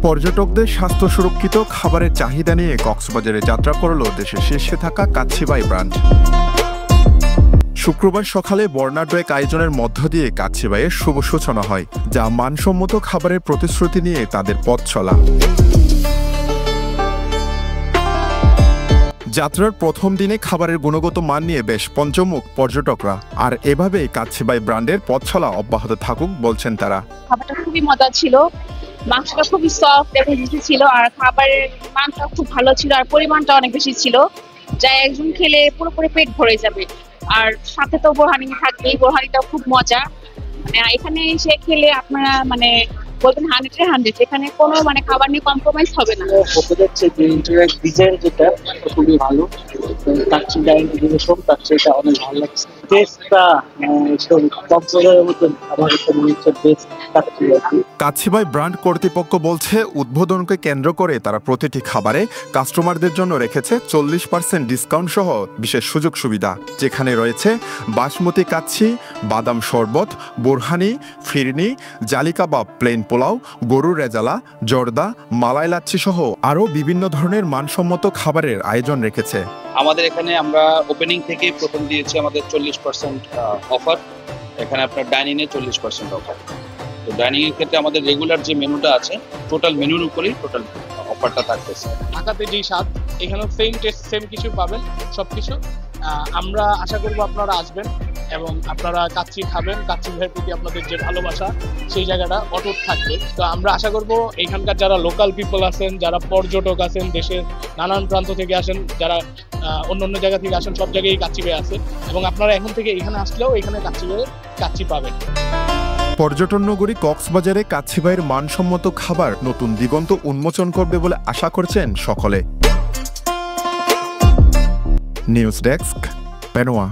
পর্যটকদের স্বাস্থ্য সুরক্ষিত খাবারের চাহিদা নিয়ে কক্সবাজারে যাত্রা করল দেশের শীর্ষে থাকা কাচ্চিবাই ব্র্যান্ড। শুক্রবার সকালে বর্ণাঢ্য এক আয়োজনের মধ্য দিয়ে কাচ্চিবাইয়ের শুভ সূচনা হয়, যা মানসম্মত খাবারের প্রতিশ্রুতি নিয়ে তাদের পথ চলা। যাত্রার প্রথম দিনে খাবারের গুণগত মান নিয়ে বেশ পঞ্চমুখ পর্যটকরা, আর এভাবেই কাচ্চিবাই ব্র্যান্ডের পথ চলা অব্যাহত থাকুক বলছেন তারা। খাবারটা খুবই মজা ছিল, মাংসটা খুবই সফট এবং জুসি ছিল, আর খাবারের মানটা খুব ভালো ছিল, আর পরিমাণটা অনেক বেশি ছিল, যা একজন খেলে পুরোপুরি পেট ভরে যাবে। আর সাথে তো বোরহানি থাকবেই, বোরহানিটাও খুব মজা। মানে এখানে এসে খেলে আপনারা মানে বলবেন 100-100, এখানে কোনো মানে খাবার নিয়ে কম্প্রোমাইজ হবে না। ডিজাইন যেটা খুবই ভালো, কাচ্চি ডাইনিং ডিভিশন তার সেটা অনেক ভালো লাগছে। টেস্টটা কক্সবাজারের মতো আমার মনে হচ্ছে বেস্ট কাচ্চি। কাচ্চিবাই ব্র্যান্ড কর্তৃপক্ষ বলছে, উদ্বোধনকে কেন্দ্র করে তারা প্রতিটি খাবারে কাস্টমারদের জন্য রেখেছে 40% ডিসকাউন্ট সহ বিশেষ সুযোগ সুবিধা, যেখানে রয়েছে বাসমতি কাচ্চি, বাদাম শরবত, বোরহানি, ফিরনি, জালি কাবাব, প্লেন পোলাও, গরুর রেজালা, জর্দা, মালাই লাচ্ছি সহ আরও বিভিন্ন ধরনের মানসম্মত খাবারের আয়োজন রেখেছে। আমাদের এখানে আমরা ওপেনিং থেকে প্রথম দিয়েছি আমাদের 40% অফার। এখানে আপনার ডাইনিং এ 40% অফার। তো ডাইনিং এর ক্ষেত্রে আমাদের রেগুলার যে মেনুটা আছে, টোটাল মেনুর উপরেই টোটাল অফারটা থাকতেছে। ঢাকাতে যেই স্বাদ, এখানেও সেম টেস্ট সেম কিছু পাবেন, সবকিছু। আমরা আশা করব আপনারা আসবেন এবং আপনারা কাচ্চি খাবেন। কাচ্চি ভাইয়ের প্রতি আপনাদের যে ভালোবাসা, সেই জায়গাটা অটুট থাকবে। তো আমরা আশা করব এখানকার যারা লোকাল পিপল আছেন, যারা পর্যটক আছেন, দেশের নানান প্রান্ত থেকে আসেন, যারা অন্য জায়গা থেকে আসেন, সব জায়গায় কাচ্চি ভাই আছে এবং আপনারা এখন থেকে এখানে আসলেও এখানে কাচ্চি পাবেন। পর্যটন নগরী কক্সবাজারে কাচ্চিবাইয়ের মানসম্মত খাবার নতুন দিগন্ত উন্মোচন করবে বলে আশা করছেন সকলে। News desk, Penowa.